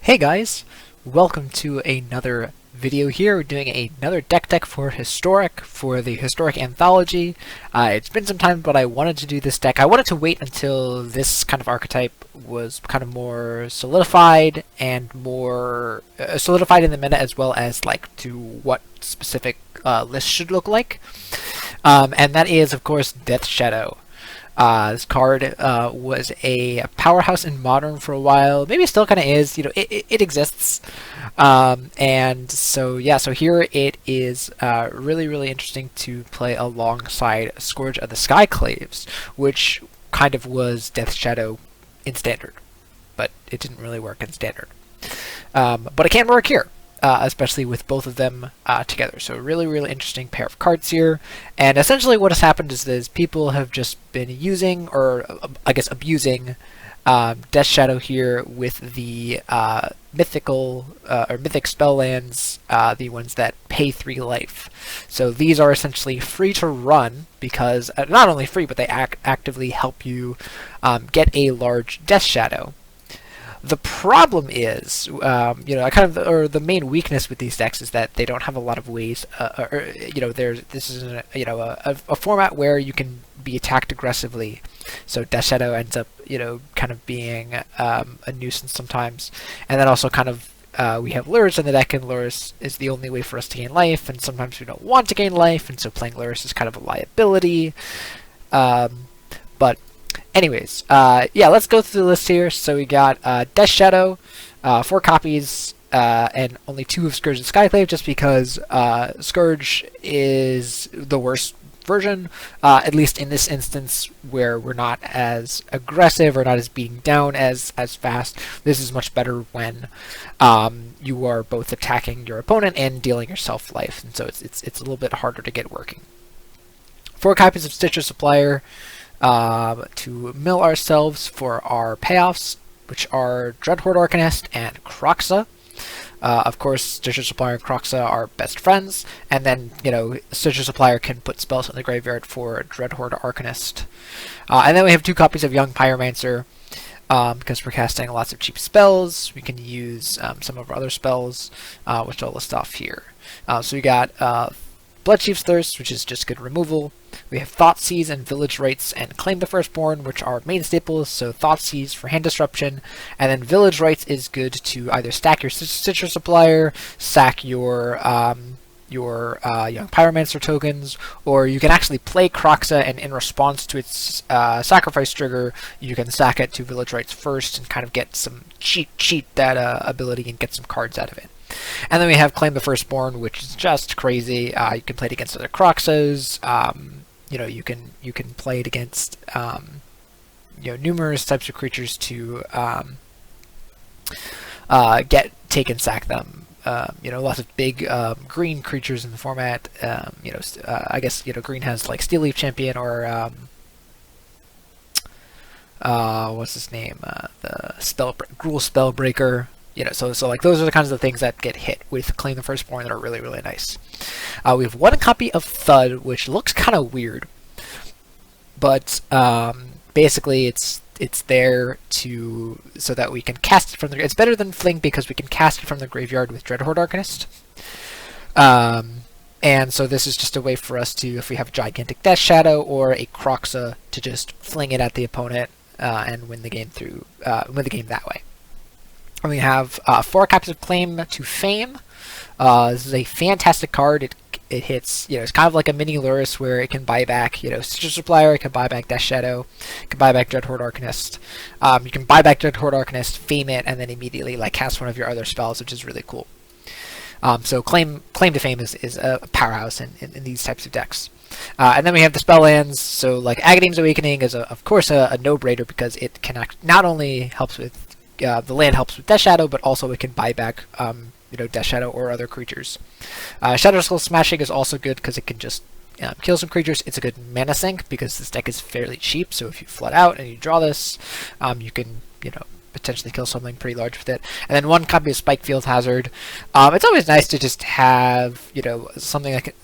Hey guys, welcome to another video here. We're doing another deck for the Historic Anthology. It's been some time, but I wanted to do this deck. I wanted to wait until this kind of archetype was kind of more solidified and more solidified in the meta, as well as like to what specific list should look like. And that is, of course, Death Shadow. This card was a powerhouse in Modern for a while. Maybe it still kind of is. You know, it exists. And so yeah, so here it is. Really interesting to play alongside Scourge of the Skyclaves, which kind of was Death Shadow in Standard, but it didn't really work in Standard. But it can work here. Especially with both of them together. So really interesting pair of cards here. And essentially what has happened is that people have just been using, or I guess abusing, Death Shadow here with the mythical or mythic spell lands, the ones that pay 3 life. So these are essentially free to run because not only free, but they actively help you get a large Death Shadow. The problem is, the main weakness with these decks is that they don't have a lot of ways, this is a format where you can be attacked aggressively. So Death Shadow ends up, kind of being a nuisance sometimes. And then also kind of, we have Lurrus in the deck, and Lurrus is the only way for us to gain life, and sometimes we don't want to gain life, and so playing Lurrus is kind of a liability. But anyways, yeah, let's go through the list here. So we got Death Shadow, 4 copies, and only 2 of Scourge and Skyclave, just because Scourge is the worst version, at least in this instance where we're not as aggressive or not as beating down as fast. This is much better when you are both attacking your opponent and dealing yourself life, and so it's a little bit harder to get working. 4 copies of Stitcher Supplier, to mill ourselves for our payoffs, which are Dreadhorde Arcanist and Kroxa. Of course, Stitcher Supplier and Kroxa are best friends, and then, Stitcher Supplier can put spells in the graveyard for Dreadhorde Arcanist. And then we have 2 copies of Young Pyromancer, because we're casting lots of cheap spells. We can use some of our other spells, which I'll list off here. So we got Bloodchief's Thirst, which is just good removal. We have Thoughtseize and Village Rites and Claim the Firstborn, which are main staples, so Thoughtseize for hand disruption, and then Village Rites is good to either stack your Stitcher Supplier, sack your Young Pyromancer tokens, or you can actually play Kroxa, and in response to its sacrifice trigger, you can sack it to Village Rites first and kind of get some cheat that ability and get some cards out of it. And then we have Claim the Firstborn, which is just crazy. You can play it against other Kroxas. You can play it against numerous types of creatures to take and sack them. Lots of big green creatures in the format. I guess green has like Steel Leaf Champion or what's his name? The Gruul Spellbreaker. So like those are the kinds of things that get hit with Claim the Firstborn that are really nice. We have 1 copy of Thud, which looks kind of weird, but basically it's there so that we can cast it from the. It's better than Fling because we can cast it from the graveyard with Dreadhorde Arcanist. And so this is just a way for us to, if we have a gigantic Death Shadow or a Kroxa, to just fling it at the opponent and win the game that way. And we have 4 copies of Claim to Fame. This is a fantastic card. It hits, it's kind of like a mini Lurrus where it can buy back, Stitcher Supplier, it can buy back Death Shadow, it can buy back Dreadhorde Arcanist. You can buy back Dreadhorde Arcanist, fame it, and then immediately cast one of your other spells, which is really cool. So Claim to Fame is a powerhouse in these types of decks. And then we have the spell lands. So like Agadeem's Awakening is of course a no-brainer because it can not only helps with the land helps with Death Shadow, but also it can buy back, Death Shadow or other creatures. Shadow Skull Smashing is also good because it can just kill some creatures. It's a good mana sink because this deck is fairly cheap. So if you flood out and you draw this, you can, potentially kill something pretty large with it. And then 1 copy of Spikefield Hazard. It's always nice to just have, something that can,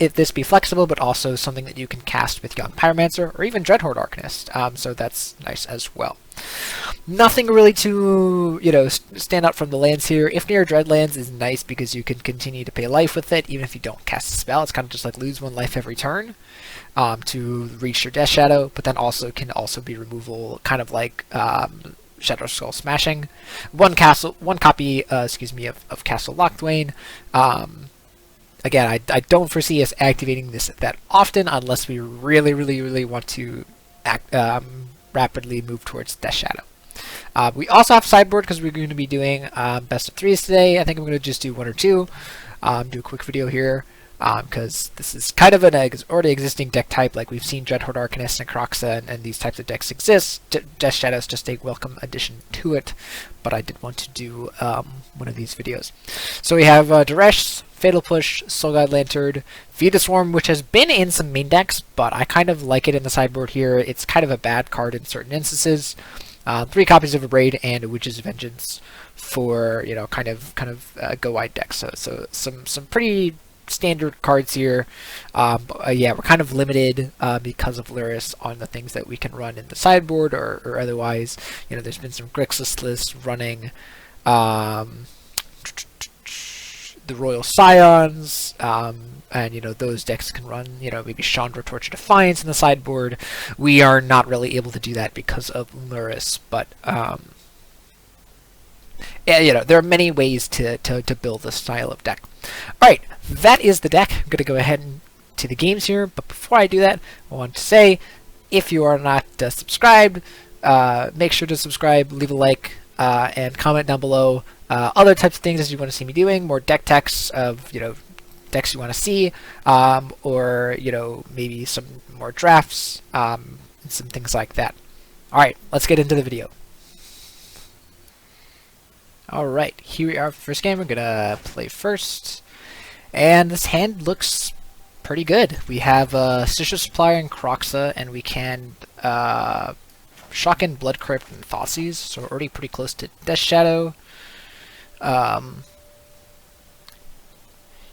if this be flexible, but also something that you can cast with Young Pyromancer or even Dreadhorde Arcanist. So that's nice as well. Nothing really to, stand out from the lands here. If near Dreadlands is nice because you can continue to pay life with it, even if you don't cast a spell. It's kind of just like lose 1 life every turn to reach your Death Shadow, but then also can also be removal, kind of like Shadow Skull Smashing. One copy, of Castle Locthwain. Again, I don't foresee us activating this that often unless we really, really, really want to rapidly move towards Death Shadow. We also have sideboard because we're going to be doing best of threes today. I think I'm going to just do 1 or 2. Do a quick video here because this is kind of an already existing deck type. Like we've seen Dreadhorde Arcanist and Kroxa and these types of decks exist. Death Shadow is just a welcome addition to it, but I did want to do one of these videos. So we have Duresh, Fatal Push, Soul Guide Lantern, Feed the Swarm, which has been in some main decks, but I kind of like it in the sideboard here. It's kind of a bad card in certain instances. 3 copies of Abrade and a Witch's Vengeance for kind of go wide decks. So some pretty standard cards here. Yeah, we're kind of limited because of Lyris on the things that we can run in the sideboard or otherwise. There's been some Grixis lists running the Royal Scions, and those decks can run maybe Chandra, Torch of Defiance in the sideboard. We are not really able to do that because of Lyris, but yeah, there are many ways to build this style of deck. Alright, that is the deck. I'm going to go ahead and to the games here, but before I do that, I want to say, if you are not subscribed, make sure to subscribe, leave a like, and comment down below other types of things that you want to see me doing, more deck techs of, decks you want to see, or, maybe some more drafts, and some things like that. Alright, let's get into the video. Alright, here we are for the first game. We're gonna play first. And this hand looks pretty good. We have Stitcher Supplier and Kroxa, and we can shock in Blood Crypt and Thoughtseize, so we're already pretty close to Death Shadow. Yeah,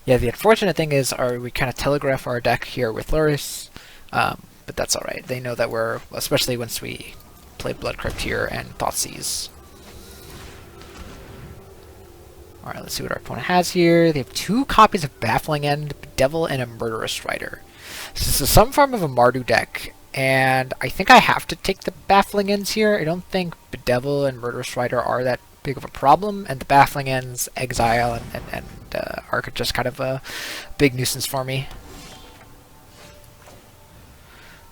the unfortunate thing is we kind of telegraph our deck here with Lyris, but that's alright. They know that we're, especially once we play Blood Crypt here and Thoughtseize. Alright, let's see what our opponent has here. They have 2 copies of Baffling End, Bedevil, and a Murderous Rider. So this is some form of a Mardu deck, and I think I have to take the Baffling Ends here. I don't think Bedevil and Murderous Rider are that big of a problem, and the Baffling Ends, Exile, and are just kind of a big nuisance for me.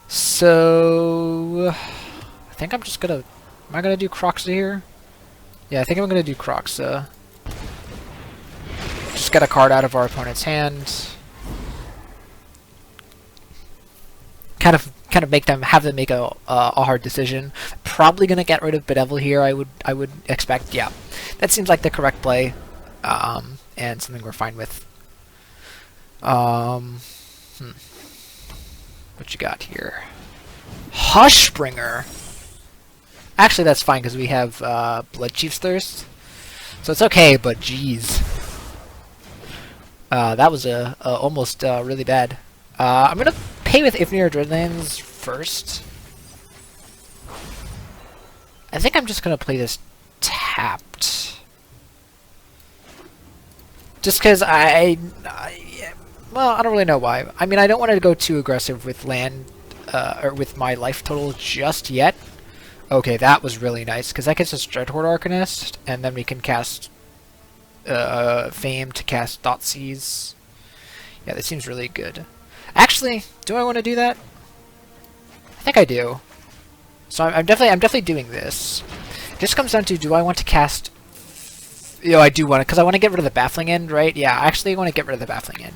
So I think I'm just gonna... Am I gonna do Kroxa here? Yeah, I think I'm gonna do Kroxa. Just get a card out of our opponent's hand. Kind of have them make a hard decision. Probably gonna get rid of Bedevil here. I would expect. Yeah, that seems like the correct play, and something we're fine with. What you got here? Hushbringer. Actually, that's fine because we have Bloodchief's Thirst, so it's okay. But geez. That was almost really bad. I'm gonna pay with Ifnir Dreadlands first. I think I'm just gonna play this tapped, just because well, I don't really know why. I mean, I don't want to go too aggressive with land or with my life total just yet. Okay, that was really nice because that gets us Dreadhorde Arcanist, and then we can cast Fame to cast Thoughtseize. Yeah, that seems really good. Actually, do I want to do that? I think I do. So I'm definitely doing this. It just comes down to, do I want to cast... I do want to, because I want to get rid of the Baffling End, right? Yeah, I actually want to get rid of the Baffling End.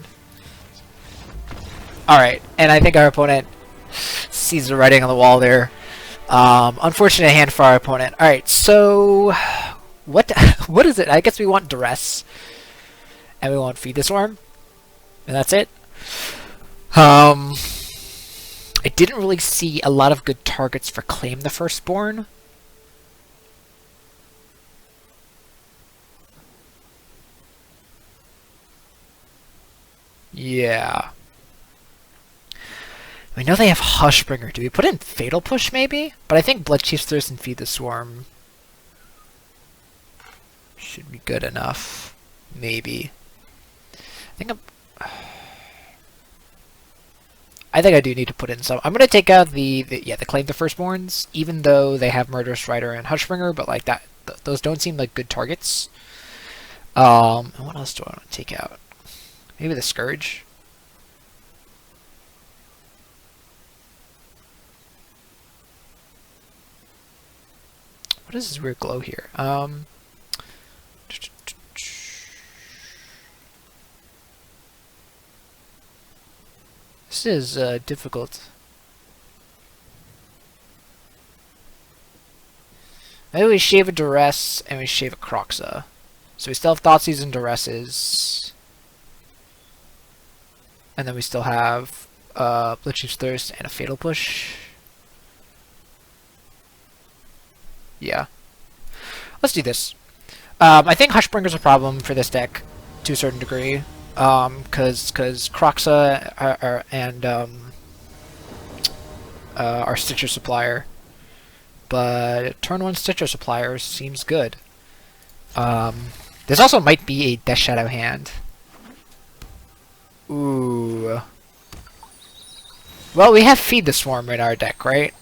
Alright, and I think our opponent sees the writing on the wall there. Unfortunate hand for our opponent. Alright, so... What is it? I guess we want Duress. And we want Feed the Swarm. And that's it. I didn't really see a lot of good targets for Claim the Firstborn. Yeah. We know they have Hushbringer. Do we put in Fatal Push, maybe? But I think Bloodchief's Thirst and Feed the Swarm should be good enough. Maybe. I think I do need to put in some. I'm gonna take out the Claim the Firstborns, even though they have Murderous Rider and Hushbringer, but like that, those don't seem like good targets. And what else do I want to take out? Maybe the Scourge. What is this weird glow here? This is difficult. Maybe we shave a Duress and we shave a Croxa. So we still have Thoughtseize and Duresses. And then we still have Bloodchief's Thirst and a Fatal Push. Yeah. Let's do this. I think Hushbringer's a problem for this deck to a certain degree. Because Croxa and our Stitcher Supplier. But turn 1 Stitcher Supplier seems good. This also might be a Death Shadow hand. Ooh. Well, we have Feed the Swarm in our deck, right?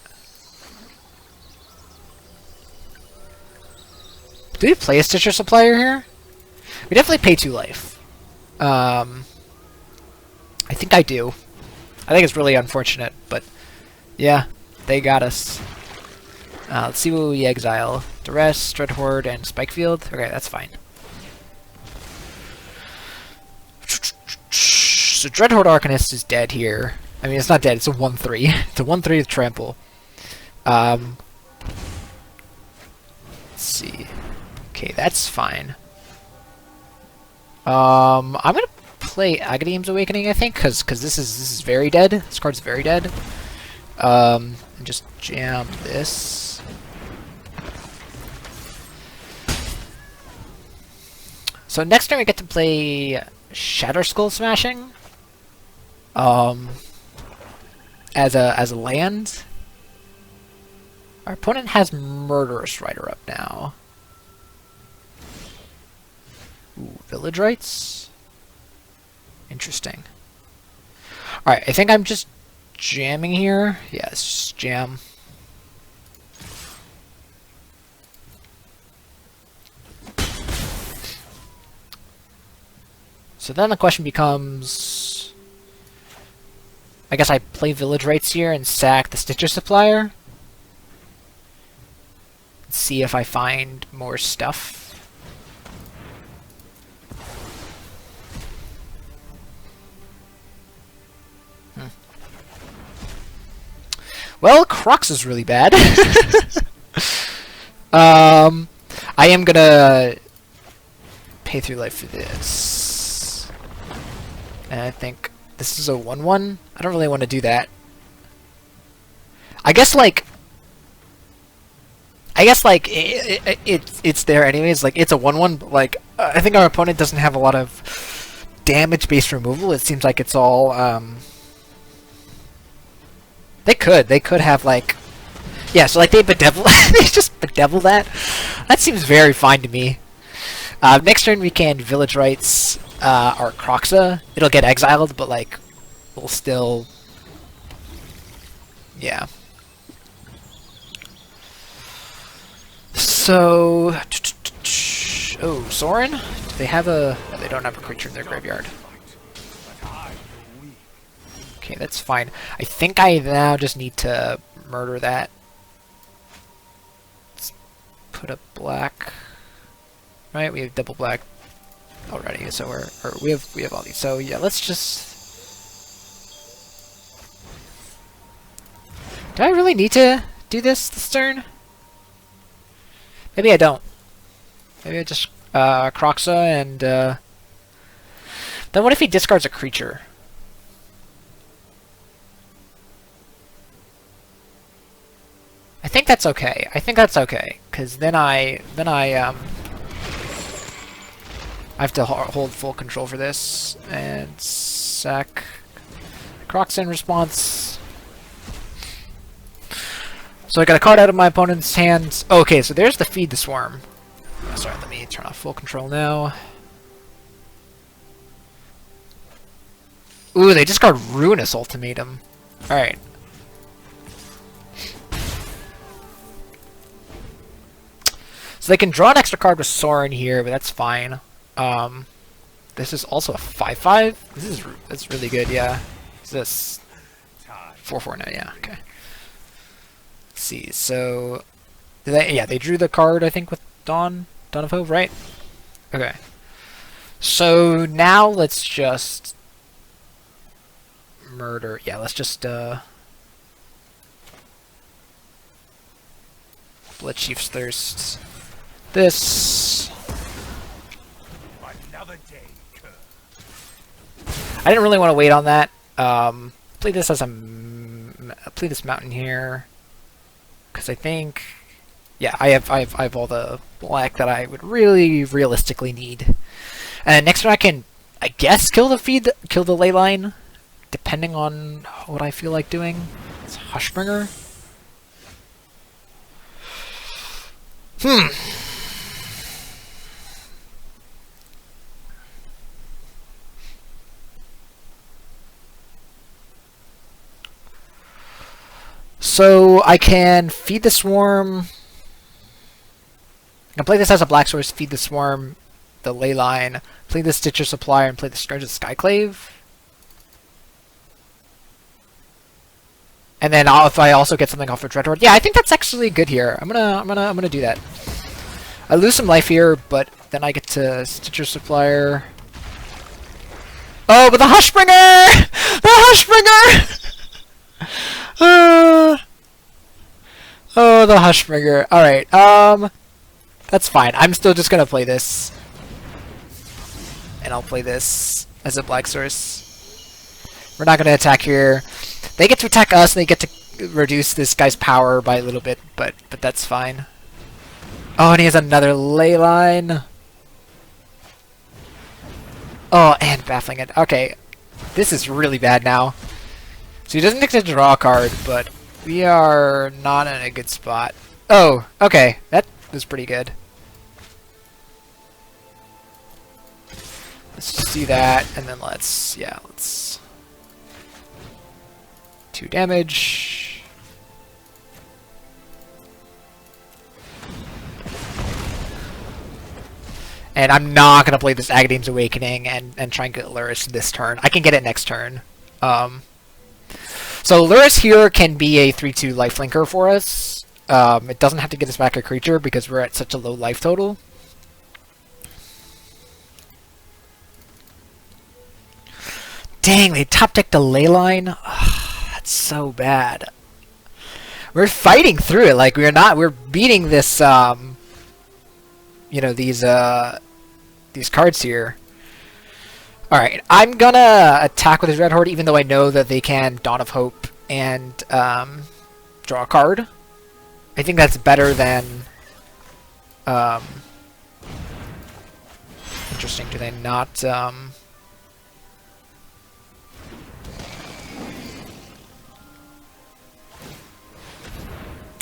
Do we play a Stitcher Supplier here? We definitely pay 2 life. I think I do. I think it's really unfortunate, but yeah, they got us. Let's see what we exile. Duress, Dreadhorde, and Spikefield. Okay, that's fine. So Dreadhorde Arcanist is dead here. I mean, it's not dead, it's a 1-3. It's a 1-3 with Trample. Let's see. Okay, that's fine. I'm gonna play Agadeem's Awakening, I think, because this is very dead. This card's very dead. And just jam this. So next turn we get to play Shatter Skull Smashing. As a land. Our opponent has Murderous Rider up now. Ooh, Village Rites? Interesting. Alright, I think I'm just jamming here. Yeah, let's just jam. So then the question becomes... I guess I play Village Rites here and sack the Stitcher Supplier. See if I find more stuff. Well, Crux is really bad. I am gonna pay 3 life for this. And I think this is a 1-1. I don't really want to do that. I guess it's there anyways. Like, it's a 1-1, but like I think our opponent doesn't have a lot of damage-based removal. It seems like it's all They could have like, yeah. So like they bedevil, they just bedevil that. That seems very fine to me. Next turn we can Village Rites our Croxa. It'll get exiled, but like we'll still, yeah. So, oh, Sorin? Do they have a? No, they don't have a creature in their graveyard. Okay, that's fine. I think I now just need to murder that. Let's put a black. Right, we have double black already, so we have all these. So yeah, let's just. Do I really need to do this turn? Maybe I don't. Maybe I just Croxa and then what if he discards a creature? I think that's okay. I think that's okay, because then I have to hold full control for this and sack Croxa in response. So I got a card out of my opponent's hands. Okay, so there's the Feed the Swarm. Oh, sorry, let me turn off full control now. Ooh, they just got Ruinous Ultimatum. Alright. So they can draw an extra card with Sorin here, but that's fine. This is also a 5/5. That's really good, yeah. Is this 4/4 now? Yeah, okay. Let's see. So, they drew the card I think with Dawn of Hope, right? Okay. So now let's just murder. Yeah, let's just Blood Chief's Thirst. This. I didn't really want to wait on that. Play this as play this mountain here, because I think, yeah, I have all the black that I would really realistically need. And next turn I can, I guess, kill the Leyline, depending on what I feel like doing. It's Hushbringer. So I can Feed the Swarm. I can play this as a black source, Feed the Swarm, the Leyline, play the Stitcher Supplier, and play the Scourge of Skyclave. And then if I also get something off of Dreadhorde, yeah, I think that's actually good here. I'm gonna do that. I lose some life here, but then I get to Stitcher Supplier. Oh, but the Hushbringer! The Hushbringer! Oh, the Hushbringer. Alright, that's fine. I'm still just gonna play this. And I'll play this as a black source. We're not gonna attack here. They get to attack us, and they get to reduce this guy's power by a little bit, but that's fine. Oh, and he has another Leyline. Oh, and baffling it. Okay, this is really bad now. So he doesn't get to draw a card, but we are not in a good spot. Oh, okay, that was pretty good. Let's just do that, and then let's 2 damage. And I'm not gonna play this Agadeem's Awakening and try and get Lurrus this turn. I can get it next turn. So Lurrus here can be a 3/2 lifelinker for us. It doesn't have to get us back a creature because we're at such a low life total. Dang, they top decked the Leyline. That's so bad. We're fighting through it. Like we're beating this. You know, these cards here. All right, I'm gonna attack with his Dreadhorde, even though I know that they can Dawn of Hope and draw a card. I think that's better than. Interesting. Do they not? I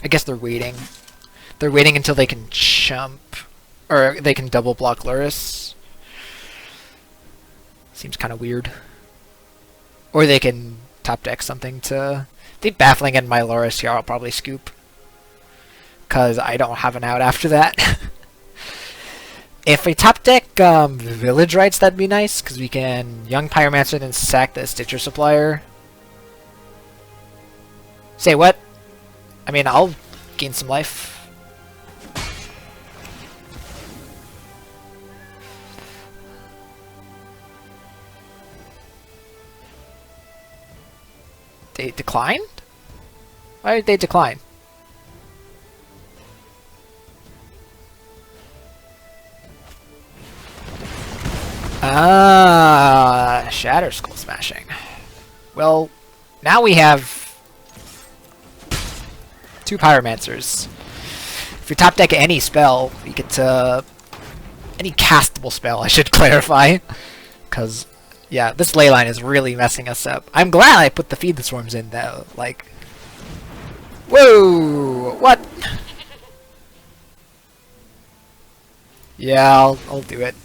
guess they're waiting. They're waiting until they can jump, or they can double block Lurrus. Seems kind of weird. Or they can top deck something to... I think Baffling and my Lurrus here I'll probably scoop, because I don't have an out after that. If we top deck Village Rites, that'd be nice, because we can Young Pyromancer and sack the Stitcher Supplier. Say what? I mean, I'll gain some life. They declined? Why did they decline? Ah, Shatter Skull Smashing. Well, now we have 2 Pyromancers. If we top deck any spell, we get to... any castable spell, I should clarify. Because, yeah, this Leyline is really messing us up. I'm glad I put the Feed the Swarms in, though. Like... Whoa! Ooh, what? Yeah, I'll do it.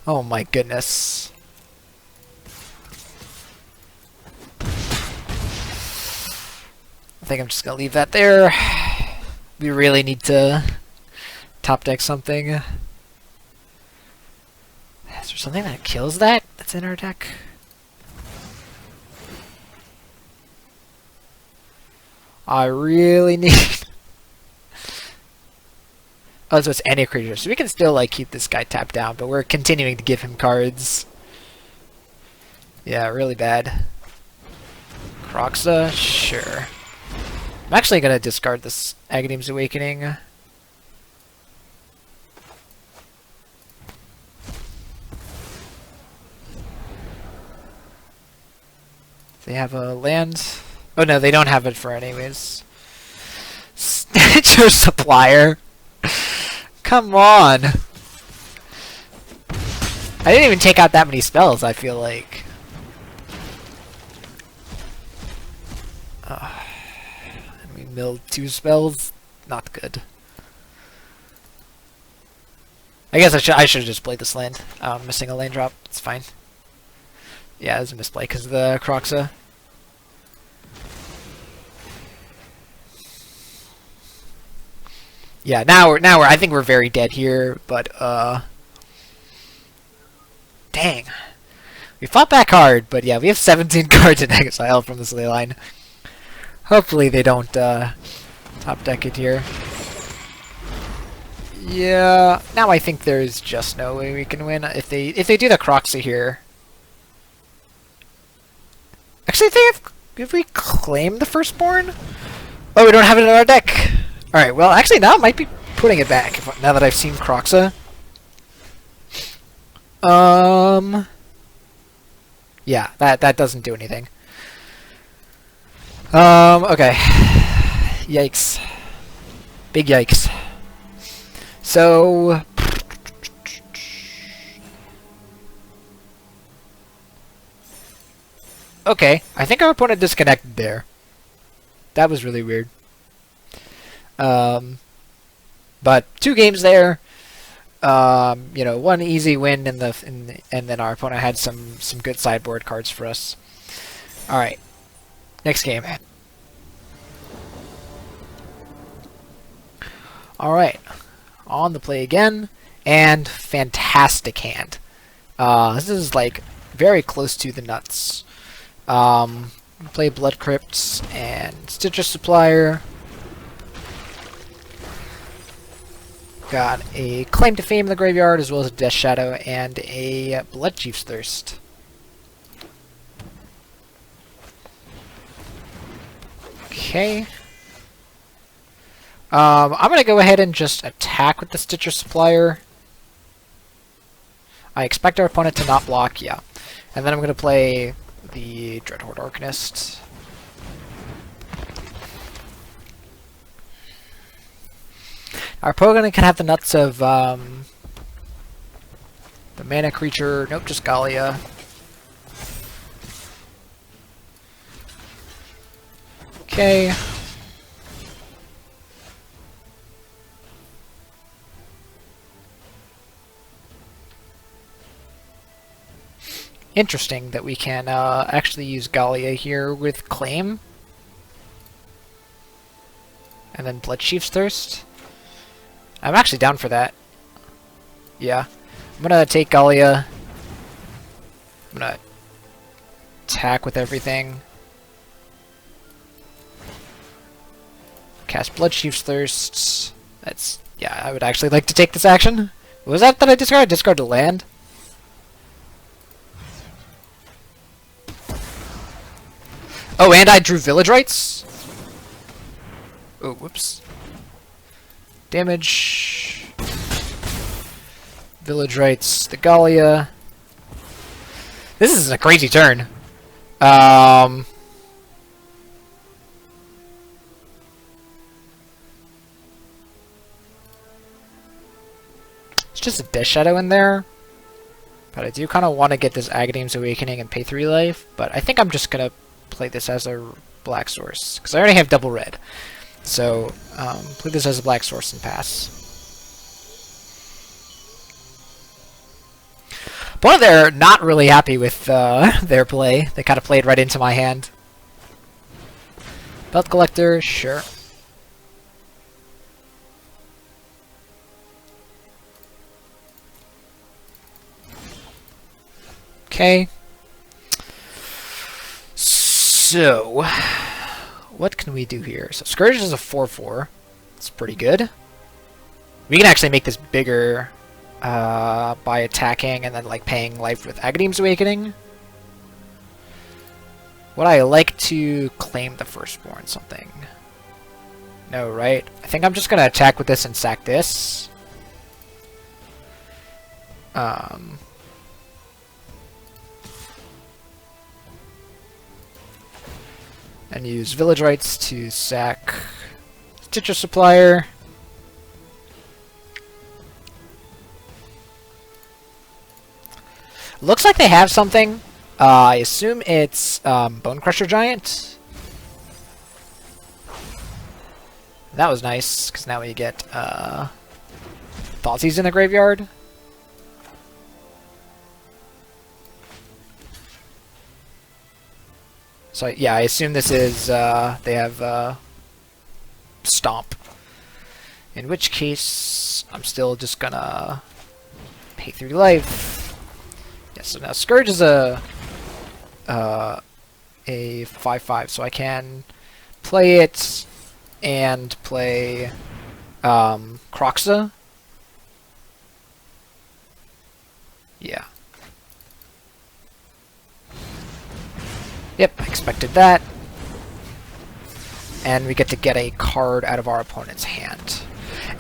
Oh my goodness. I think I'm just gonna leave that there. We really need to top deck something. Is there something that kills that that's in our deck? I really need... Oh, so it's any creature. So we can still, like, keep this guy tapped down, but we're continuing to give him cards. Yeah, really bad. Kroxa? Sure. I'm actually going to discard this Agadeem's Awakening. They have a land. Oh no, they don't have it for anyways. Stitcher Supplier. Come on. I didn't even take out that many spells, I feel like. I mean, milled 2 spells? Not good. I guess I should have just played this land. Missing a land drop. It's fine. Yeah, it was a misplay because of the Kroxa. Yeah, now we're I think we're very dead here, but dang. We fought back hard, but yeah, we have 17 cards in exile from this ley line. Hopefully they don't top deck it here. Yeah, now I think there's just no way we can win if they do the Kroxa here. Actually, if we claim the Firstborn? Oh, we don't have it in our deck. All right. Well, actually, now I might be putting it back now that I've seen Kroxa. Yeah, that doesn't do anything. Okay. Yikes. Big yikes. So. Okay, I think our opponent disconnected there. That was really weird. But 2 games there. You know, 1 easy win and then our opponent had some good sideboard cards for us. All right, next game. All right, on the play again, and fantastic hand. This is like very close to the nuts. Play Blood Crypt and Stitcher Supplier. Got a Claim to Fame in the graveyard, as well as a Death Shadow and a Blood Chief's Thirst. Okay. I'm gonna go ahead and just attack with the Stitcher Supplier. I expect our opponent to not block, yeah. And then I'm gonna play the Dreadhorde Arcanist. Our opponent can have the nuts of the mana creature. Nope, just Gallia. Okay. Interesting that we can actually use Gallia here with Claim. And then Blood Chief's Thirst. I'm actually down for that. Yeah. I'm gonna take Gallia. I'm gonna attack with everything. Cast Blood Chief's Thirst. That's... yeah, I would actually like to take this action. What was that I discarded? Discard to land? Oh, and I drew Village Rites? Oh, whoops. Damage. Village Rites, the Gallia. This is a crazy turn. It's just a Death Shadow in there. But I do kind of want to get this Agadeem's Awakening and pay 3 life. But I think I'm just going to play this as a black source, because I already have double red. So, play this as a black source and pass. But they're not really happy with their play. They kind of played right into my hand. Belt collector, sure. Okay. So, what can we do here? So Scourge is a 4/4. It's pretty good. We can actually make this bigger by attacking and then like paying life with Agadeem's Awakening. Would I like to claim the Firstborn something? No, right? I think I'm just gonna attack with this and sack this. And use Village Rights to sack Stitcher Supplier. Looks like they have something. I assume it's Bone Crusher Giant. That was nice, because now we get Thoughtseize in the graveyard. So yeah, I assume this is, they have Stomp. In which case, I'm still just gonna pay 3 life. Yeah, so now Scourge is a 5/5, so I can play it and play Croxa. Yeah. Yep, I expected that. And we get to get a card out of our opponent's hand.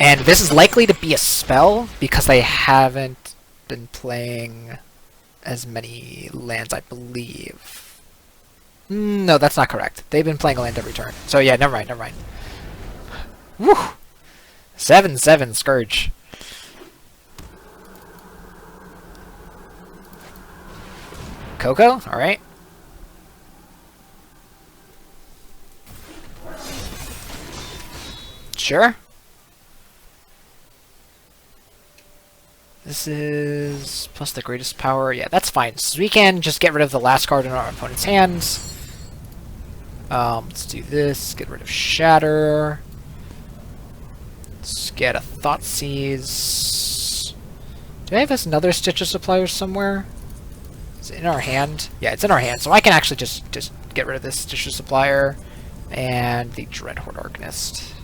And this is likely to be a spell, because they haven't been playing as many lands, I believe. No, that's not correct. They've been playing a land every turn. So yeah, never mind, never mind. Woo! 7/7 Scourge. Coco? Alright. Sure. This is plus the greatest power. Yeah, that's fine. So we can just get rid of the last card in our opponent's hands. Let's do this. Get rid of Shatter. Let's get a Thoughtseize. Do I have another Stitcher Supplier somewhere? Is it in our hand? Yeah, it's in our hand. So I can actually just get rid of this Stitcher Supplier and the Dreadhorde Arcanist.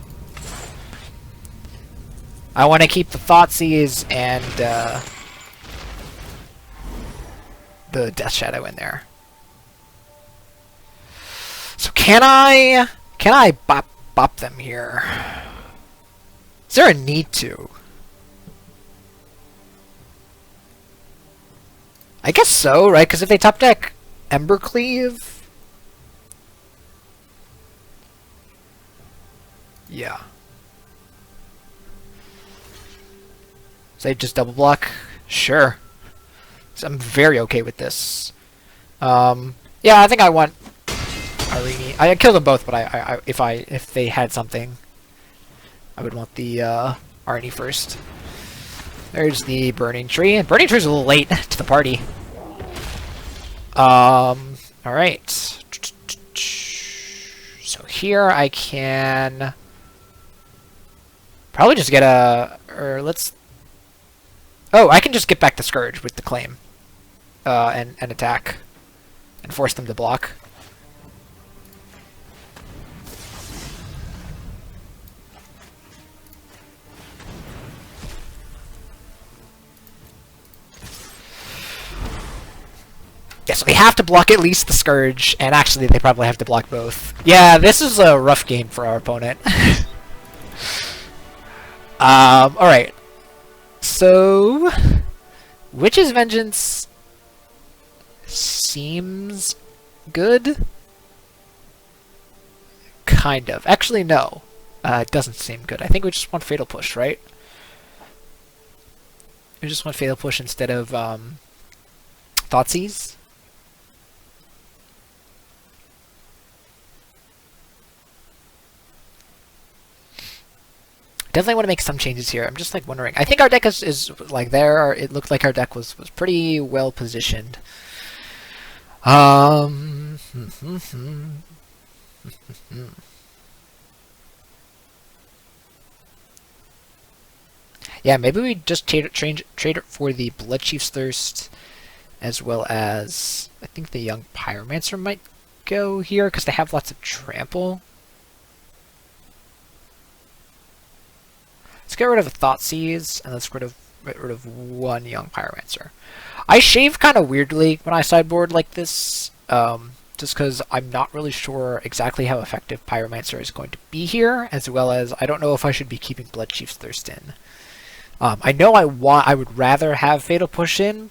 I want to keep the Thoughtseize and the Death Shadow in there. So can I bop them here? Is there a need to? I guess so, right? Because if they top deck Embercleave, yeah. So they just double block? Sure. So I'm very okay with this. Yeah, I think I want Irene. I kill them both, but if they had something, I would want the Arnie first. There's the Burning Tree. Burning Tree's a little late to the party. Alright. So here I can probably just get oh, I can just get back the Scourge with the claim. And attack. And force them to block. Yeah, so they have to block at least the Scourge, and actually they probably have to block both. Yeah, this is a rough game for our opponent. Alright. So, Witch's Vengeance seems good? Kind of. Actually, no. It doesn't seem good. I think we just want Fatal Push, right? We just want Fatal Push instead of Thoughtseize. definitely want to make some changes here. I'm just like wondering. I think our deck is like there. It looked like our deck was pretty well positioned. Yeah, maybe we just trade it for the Blood Chief's Thirst, as well as I think the Young Pyromancer might go here because they have lots of trample. Let's get rid of a Thoughtseize, and let's get rid of one Young Pyromancer. I shave kind of weirdly when I sideboard like this, just because I'm not really sure exactly how effective Pyromancer is going to be here, as well as I don't know if I should be keeping Blood Chief's Thirst in. I know I would rather have Fatal Push in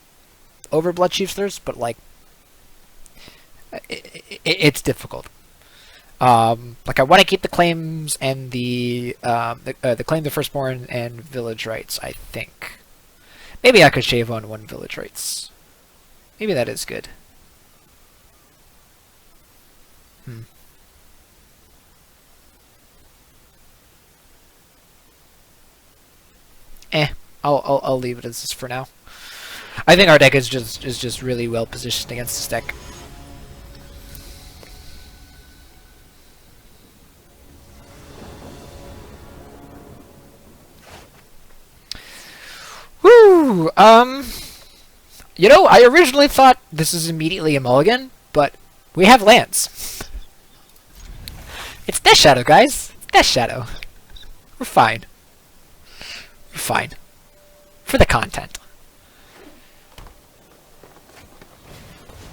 over Blood Chief's Thirst, but like it's difficult. Like I want to keep the claims and the claim the Firstborn and Village Rights. I think maybe I could shave on one Village Rights. Maybe that is good. I'll leave it as this for now. I think our deck is just really well positioned against this deck. Woo! You know, I originally thought this is immediately a mulligan, but we have lands. It's Death Shadow, guys. It's Death Shadow. We're fine. We're fine. For the content.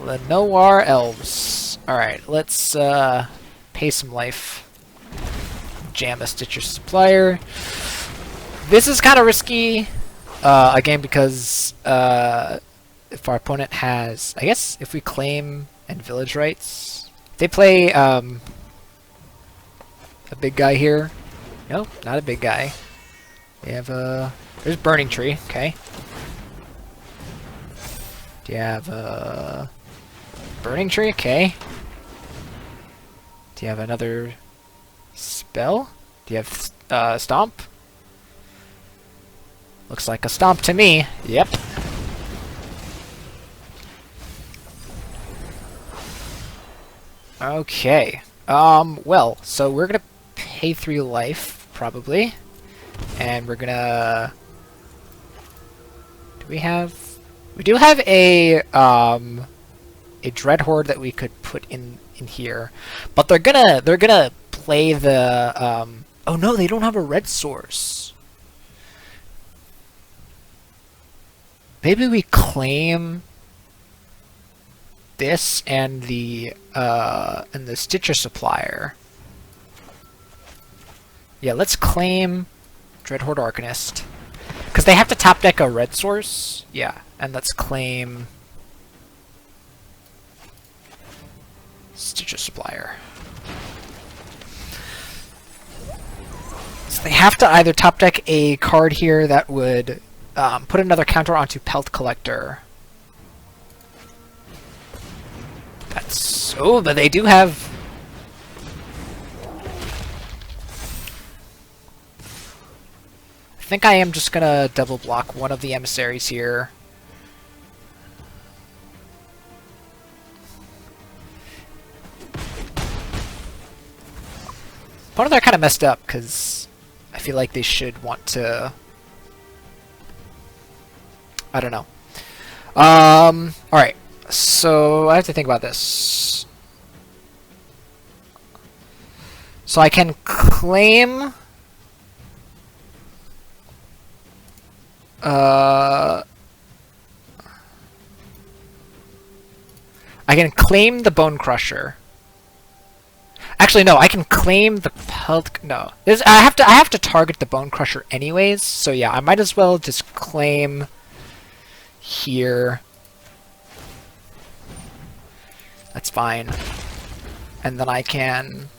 Lenoir Elves. Alright, let's pay some life. Jam a Stitcher Supplier. This is kind of risky, again, because if our opponent has... I guess if we claim and Village Rights... They play a big guy here. No, not a big guy. They have a... There's Burning Tree, okay. Do you have a... Burning Tree, okay. Do you have another spell? Do you have Stomp? Looks like a Stomp to me. Yep. Okay. Well, so we're gonna pay 3 life, probably. And we're gonna... Do we have... We do have a Dread Horde that we could put in here. But they're gonna play the... Oh no, they don't have a red source. Maybe we claim this and the Stitcher Supplier. Yeah, let's claim Dreadhorde Arcanist. Because they have to top deck a red source. Yeah, and let's claim Stitcher Supplier. So they have to either top deck a card here that would put another counter onto Pelt Collector. That's... Oh, but they do have... I think I am just gonna double block one of the emissaries here. Part of that kind of messed up because I feel like they should want to... I don't know. Alright, so I have to think about this. So I can claim... I can claim the Bone Crusher. Actually, no. I can claim the Pelt. No, I have to target the Bone Crusher anyways. So yeah, I might as well just claim here. That's fine. And then I can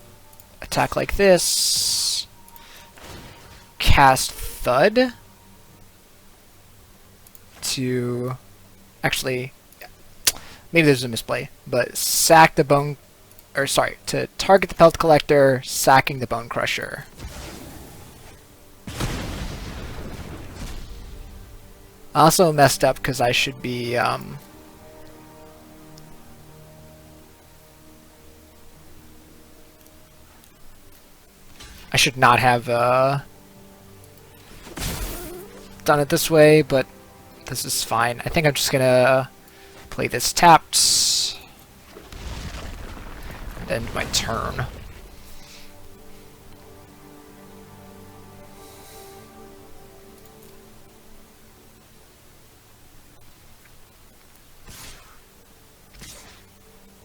attack like this. Cast Thud. To actually, maybe there's a misplay, but sack the Bone, or sorry, to target the Pelt Collector, sacking the Bone Crusher. Also messed up because I should be I should not have done it this way, but this is fine. I think I'm just gonna play this tapped and end my turn.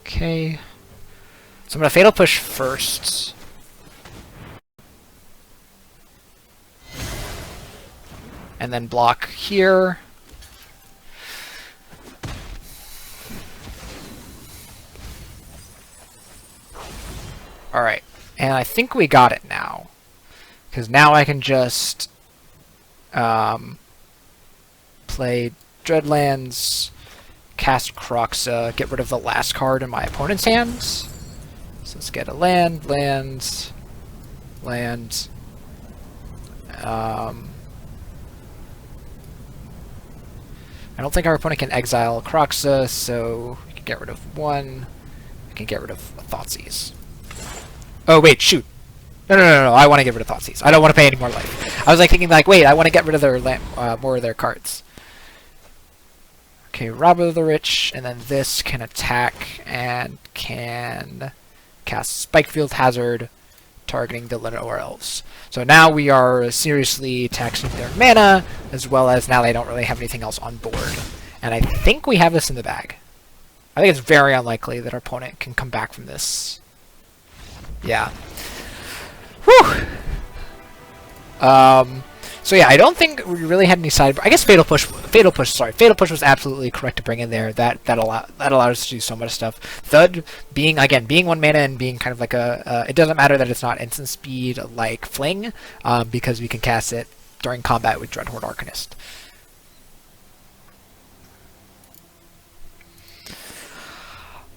Okay, so I'm gonna Fatal Push first. And then block here. Alright, and I think we got it now. Because now I can just play Dreadlands, cast Kroxa, get rid of the last card in my opponent's hands. So let's get a land. I don't think our opponent can exile Kroxa, so we can get rid of one. We can get rid of Thoughtseize. Oh wait, shoot! No! I want to get rid of Thoughtseize. I don't want to pay any more life. I was like thinking like, wait, I want to get rid of their more of their cards. Okay, Rob of the Rich, and then this can attack and can cast Spikefield Hazard, targeting the Lenore Elves. So now we are seriously taxing their mana, as well as now they don't really have anything else on board. And I think we have this in the bag. I think it's very unlikely that our opponent can come back from this. Yeah. Whew! So yeah, I don't think we really had any side. I guess Fatal Push was absolutely correct to bring in there. That allowed us to do so much stuff. Thud being one mana and being kind of like a it doesn't matter that it's not instant speed like Fling, because we can cast it during combat with Dreadhorde Arcanist.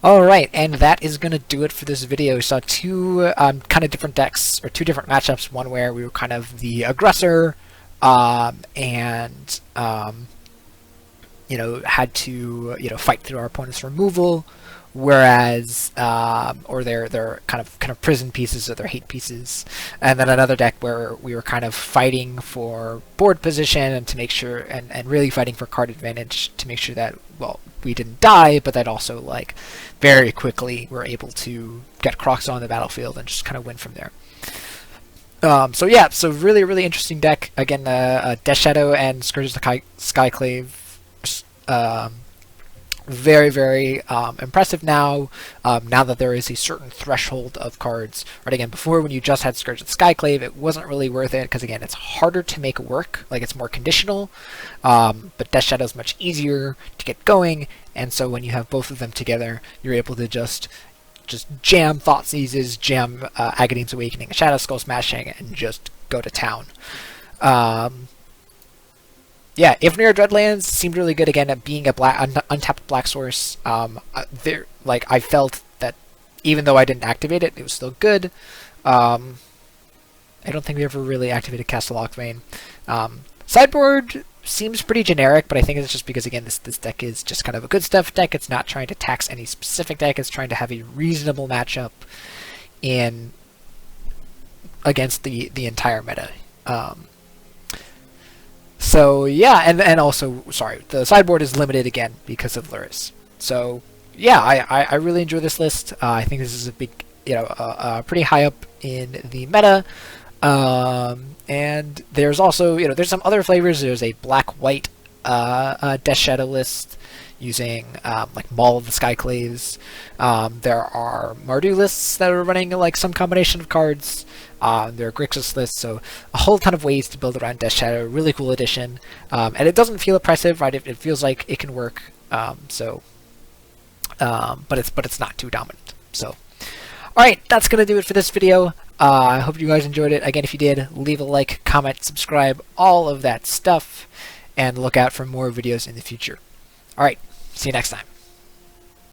Alright, and that is going to do it for this video. We saw two kind of different decks, or two different matchups. One where we were kind of the aggressor, you know, had to, you know, fight through our opponent's removal, whereas or their kind of prison pieces or their hate pieces. And then another deck where we were kind of fighting for board position and to make sure, and really fighting for card advantage to make sure that, well, we didn't die, but that also, like, very quickly we're able to get Kroxa on the battlefield and just kind of win from there. So yeah, so really interesting deck. Again, Death Shadow and Scourge of the Skyclave, very impressive now. Now that there is a certain threshold of cards. Right, again, before when you just had Scourge of the Skyclave, it wasn't really worth it because again, it's harder to make work. Like, it's more conditional. But Death Shadow is much easier to get going, and so when you have both of them together, you're able to just jam Thoughtseizes, jam Agadeem's Awakening, Shadow Skull Smashing, and just go to town. Yeah, Ivnir Dreadlands seemed really good again at being a untapped black source. I felt that even though I didn't activate it, it was still good. I don't think we ever really activated Castle Lockbane. Sideboard seems pretty generic, but I think it's just because, again, this deck is just kind of a good stuff deck. It's not trying to tax any specific deck. It's trying to have a reasonable matchup against the entire meta. So yeah, and also, sorry, the sideboard is limited again because of Luris. So yeah, I really enjoy this list. I think this is a big, you know, pretty high up in the meta. And there's also, you know, there's some other flavors. There's a black-white Death Shadow list using like Maul of the Skyclaves. There are Mardu lists that are running like some combination of cards. There are Grixis lists, so a whole ton of ways to build around Death Shadow. Really cool addition, and it doesn't feel oppressive, right? It feels like it can work. But it's not too dominant. So, all right, that's gonna do it for this video. I hope you guys enjoyed it. Again, if you did, leave a like, comment, subscribe, all of that stuff, and look out for more videos in the future. All right, see you next time.